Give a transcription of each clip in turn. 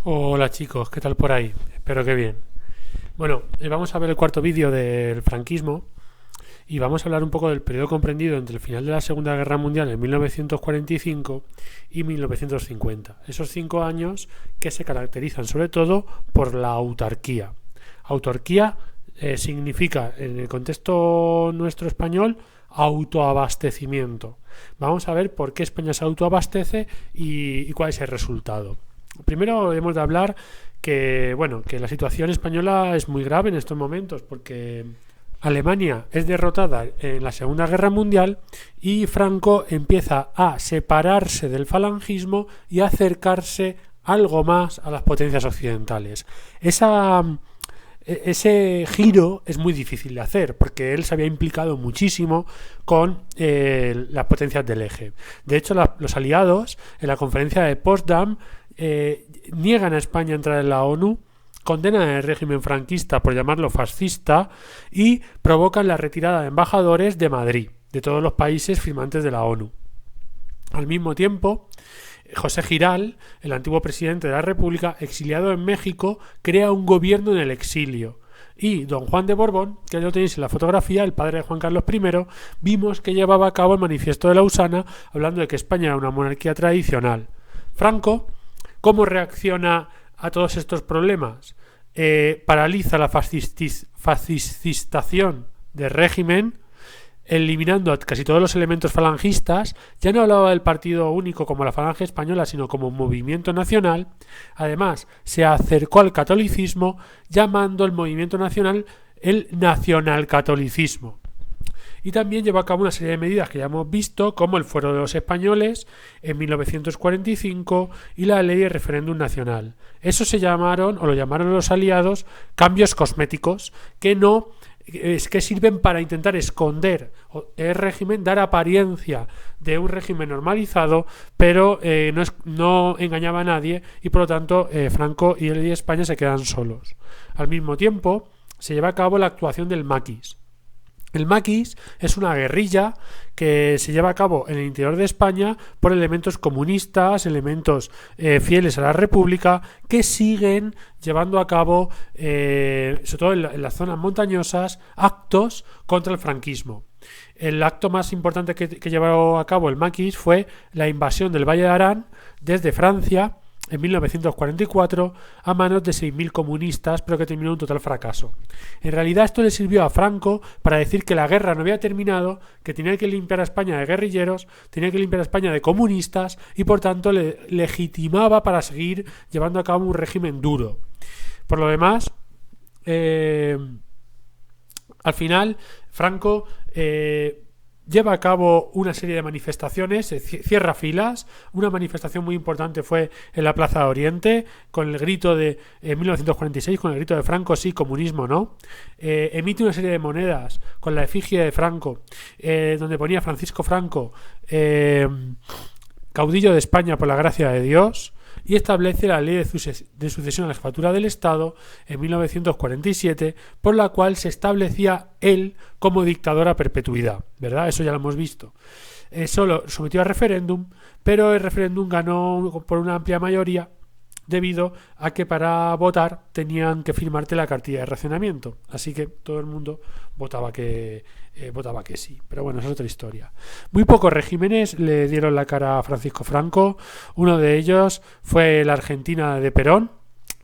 Hola chicos, ¿qué tal por ahí? Espero que bien. Bueno, vamos a ver el cuarto vídeo del franquismo y vamos a hablar un poco del periodo comprendido entre el final de la Segunda Guerra Mundial en 1945 y 1950. Esos 5 años que se caracterizan sobre todo por la autarquía. Autarquía significa, en el contexto nuestro español, autoabastecimiento. Vamos a ver por qué España se autoabastece y cuál es el resultado. Primero hemos de hablar que la situación española es muy grave en estos momentos porque Alemania es derrotada en la Segunda Guerra Mundial y Franco empieza a separarse del falangismo y a acercarse algo más a las potencias occidentales. Ese giro es muy difícil de hacer porque él se había implicado muchísimo con las potencias del eje. De hecho, los aliados en la conferencia de Potsdam niegan a España entrar en la ONU, condenan el régimen franquista por llamarlo fascista y provocan la retirada de embajadores de Madrid, de todos los países firmantes de la ONU. Al mismo tiempo, José Giral, el antiguo presidente de la República, exiliado en México, crea un gobierno en el exilio. Y don Juan de Borbón, que lo tenéis en la fotografía, el padre de Juan Carlos I, vimos que llevaba a cabo el manifiesto de Lausana, hablando de que España era una monarquía tradicional. Franco, ¿cómo reacciona a todos estos problemas? Paraliza la fascistación del régimen, eliminando a casi todos los elementos falangistas. Ya no hablaba del partido único como la Falange Española, sino como un movimiento nacional. Además, se acercó al catolicismo, llamando el movimiento nacional el nacionalcatolicismo. Y también llevó a cabo una serie de medidas que ya hemos visto, como el Fuero de los Españoles en 1945 y la ley de referéndum nacional. Eso se llamaron, o lo llamaron los aliados, cambios cosméticos, que sirven para intentar esconder el régimen, dar apariencia de un régimen normalizado, pero no engañaba a nadie y por lo tanto Franco y España se quedan solos. Al mismo tiempo se lleva a cabo la actuación del maquis. El maquis es una guerrilla que se lleva a cabo en el interior de España por elementos comunistas, elementos fieles a la República, que siguen llevando a cabo, sobre todo en las zonas montañosas, actos contra el franquismo. El acto más importante que llevó a cabo el maquis fue la invasión del Valle de Arán desde Francia en 1944 a manos de 6.000 comunistas, pero que terminó en un total fracaso. En realidad esto le sirvió a Franco para decir que la guerra no había terminado, que tenía que limpiar a España de guerrilleros, tenía que limpiar a España de comunistas y por tanto le legitimaba para seguir llevando a cabo un régimen duro. Por lo demás, al final Franco lleva a cabo una serie de manifestaciones, cierra filas. Una manifestación muy importante fue en la Plaza de Oriente, con el grito de 1946, con el grito de Franco sí, comunismo no. Emite una serie de monedas con la efigie de Franco, donde ponía Francisco Franco, caudillo de España por la gracia de Dios, y establece la ley de sucesión a la jefatura del Estado en 1947, por la cual se establecía él como dictador a perpetuidad, ¿verdad? Eso ya lo hemos visto. Eso lo sometió a referéndum, pero el referéndum ganó por una amplia mayoría debido a que para votar tenían que firmarte la cartilla de racionamiento, así que todo el mundo votaba que sí, pero bueno, esa es otra historia. Muy pocos regímenes le dieron la cara a Francisco Franco. Uno de ellos fue la Argentina de Perón,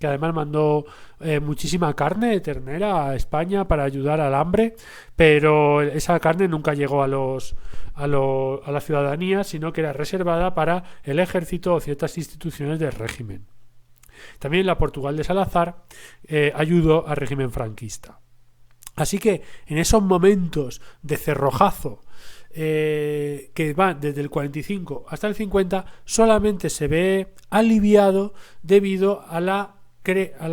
que además mandó muchísima carne de ternera a España para ayudar al hambre, pero esa carne nunca llegó a la ciudadanía, sino que era reservada para el ejército o ciertas instituciones del régimen. También la Portugal de Salazar ayudó al régimen franquista. Así que en esos momentos de cerrojazo que van desde el 45 hasta el 50, solamente se ve aliviado debido a la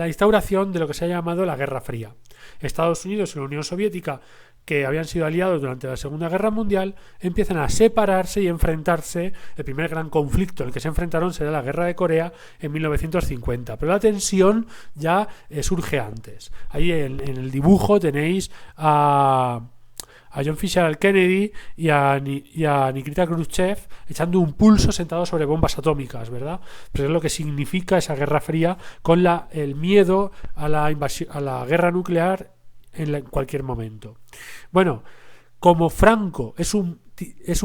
instauración de lo que se ha llamado la Guerra Fría. Estados Unidos y la Unión Soviética, que habían sido aliados durante la Segunda Guerra Mundial, empiezan a separarse y enfrentarse. El primer gran conflicto en el que se enfrentaron será la Guerra de Corea en 1950, pero la tensión ya surge antes. Ahí en el dibujo tenéis a a John Fitzgerald Kennedy y a Nikita Khrushchev echando un pulso sentados sobre bombas atómicas, ¿verdad? Pero es lo que significa esa Guerra Fría con el miedo a la invasión, a la guerra nuclear en cualquier momento. Bueno, como Franco es un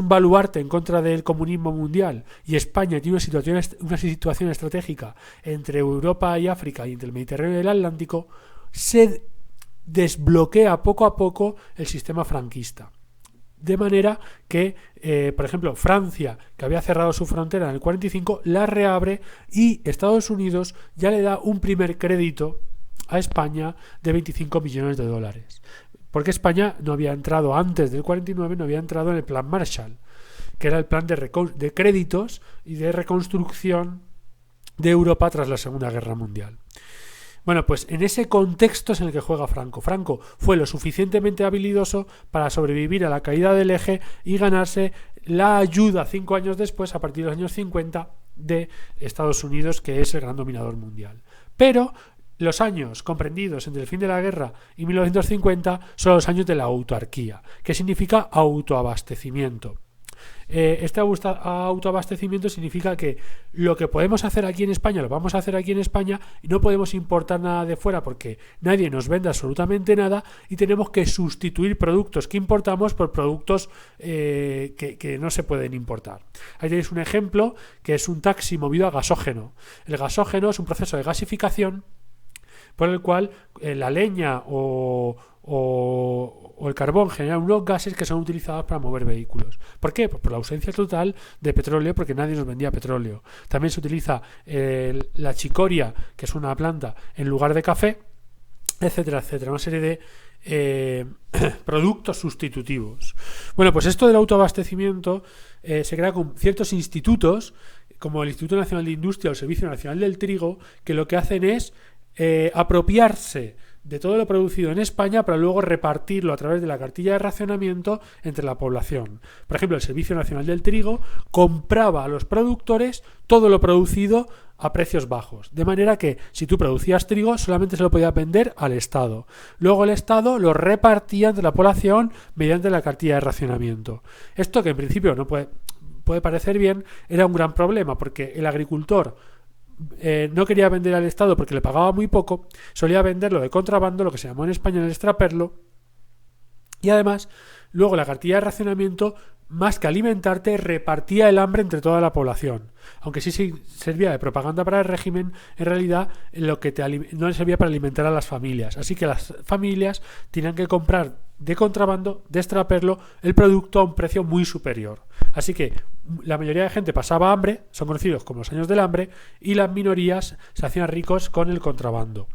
baluarte en contra del comunismo mundial y España tiene una situación estratégica entre Europa y África y entre el Mediterráneo y el Atlántico, se desbloquea poco a poco el sistema franquista. De manera que, por ejemplo, Francia, que había cerrado su frontera en el 45, la reabre y Estados Unidos ya le da un primer crédito a España de 25 millones de dólares. Porque España no había entrado antes del 49, no había entrado en el plan Marshall, que era el plan de créditos y de reconstrucción de Europa tras la Segunda Guerra Mundial. Bueno, pues en ese contexto es en el que juega Franco. Franco fue lo suficientemente habilidoso para sobrevivir a la caída del eje y ganarse la ayuda 5 años después, a partir de los años 50, de Estados Unidos, que es el gran dominador mundial. Pero los años comprendidos entre el fin de la guerra y 1950 son los años de la autarquía, que significa autoabastecimiento. Este autoabastecimiento significa que lo que podemos hacer aquí en España lo vamos a hacer aquí en España y no podemos importar nada de fuera porque nadie nos vende absolutamente nada y tenemos que sustituir productos que importamos por productos que no se pueden importar. Ahí tenéis un ejemplo que es un taxi movido a gasógeno. El gasógeno es un proceso de gasificación por el cual la leña o el carbón generan unos gases que son utilizados para mover vehículos. ¿Por qué? Pues por la ausencia total de petróleo, porque nadie nos vendía petróleo. También se utiliza la chicoria, que es una planta, en lugar de café, etcétera, etcétera. Una serie de productos sustitutivos. Bueno, pues esto del autoabastecimiento se crea con ciertos institutos, como el Instituto Nacional de Industria o el Servicio Nacional del Trigo, que lo que hacen es apropiarse de todo lo producido en España para luego repartirlo a través de la cartilla de racionamiento entre la población. Por ejemplo, el Servicio Nacional del Trigo compraba a los productores todo lo producido a precios bajos, de manera que si tú producías trigo solamente se lo podía vender al Estado. Luego el Estado lo repartía entre la población mediante la cartilla de racionamiento. Esto, que en principio no puede parecer bien, era un gran problema porque el agricultor no quería vender al Estado porque le pagaba muy poco, solía venderlo de contrabando, lo que se llamó en España el extraperlo, y además luego la cartilla de racionamiento, más que alimentarte, repartía el hambre entre toda la población. Aunque sí servía de propaganda para el régimen, en realidad no servía para alimentar a las familias. Así que las familias tenían que comprar de contrabando, de extraperlo, el producto a un precio muy superior. Así que la mayoría de gente pasaba hambre, son conocidos como los años del hambre, y las minorías se hacían ricos con el contrabando.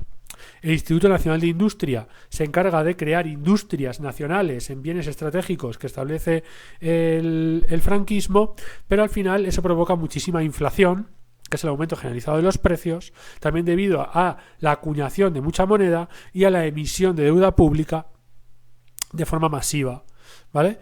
El Instituto Nacional de Industria se encarga de crear industrias nacionales en bienes estratégicos que establece el franquismo, pero al final eso provoca muchísima inflación, que es el aumento generalizado de los precios, también debido a la acuñación de mucha moneda y a la emisión de deuda pública de forma masiva, ¿vale?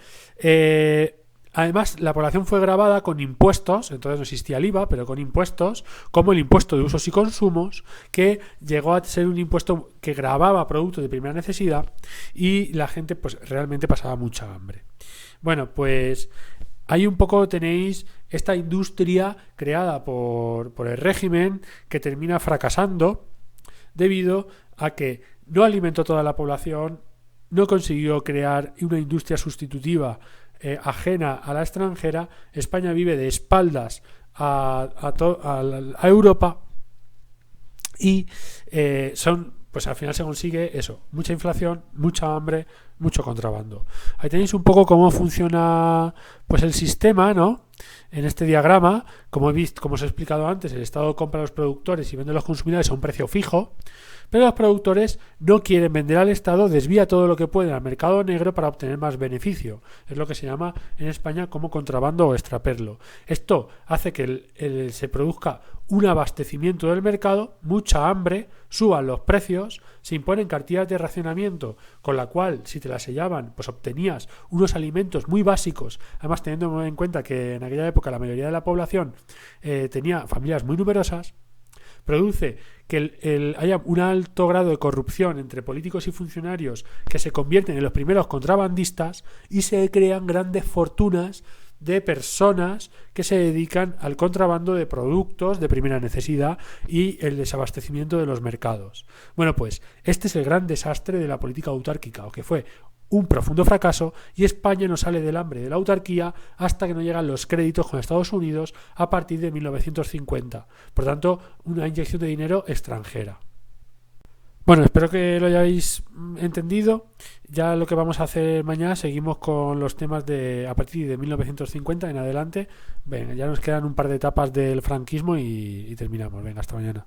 Además, la población fue gravada con impuestos, entonces no existía el IVA, pero con impuestos, como el impuesto de usos y consumos, que llegó a ser un impuesto que gravaba productos de primera necesidad y la gente pues realmente pasaba mucha hambre. Bueno, pues ahí un poco tenéis esta industria creada por el régimen que termina fracasando debido a que no alimentó toda la población, no consiguió crear una industria sustitutiva ajena a la extranjera. España vive de espaldas a Europa y pues al final se consigue eso, mucha inflación, mucha hambre, mucho contrabando. Ahí tenéis un poco cómo funciona pues el sistema, ¿no? En este diagrama, como os he explicado antes, el Estado compra a los productores y vende a los consumidores a un precio fijo, pero los productores no quieren vender al Estado, desvía todo lo que pueden al mercado negro para obtener más beneficio. Es lo que se llama en España como contrabando o extraperlo. Esto hace que se produzca un abastecimiento del mercado, mucha hambre, suban los precios, se imponen cartillas de racionamiento, con la cual, si te las sellaban, pues obtenías unos alimentos muy básicos, además teniendo en cuenta que en aquella época la mayoría de la población tenía familias muy numerosas. produce que haya un alto grado de corrupción entre políticos y funcionarios que se convierten en los primeros contrabandistas y se crean grandes fortunas de personas que se dedican al contrabando de productos de primera necesidad y el desabastecimiento de los mercados. Bueno, pues este es el gran desastre de la política autárquica, o que fue un profundo fracaso, y España no sale del hambre de la autarquía hasta que no llegan los créditos con Estados Unidos a partir de 1950. Por tanto, una inyección de dinero extranjera. Bueno, espero que lo hayáis entendido. Ya lo que vamos a hacer mañana, seguimos con los temas de a partir de 1950 en adelante. Venga, ya nos quedan un par de etapas del franquismo y terminamos. Venga, hasta mañana.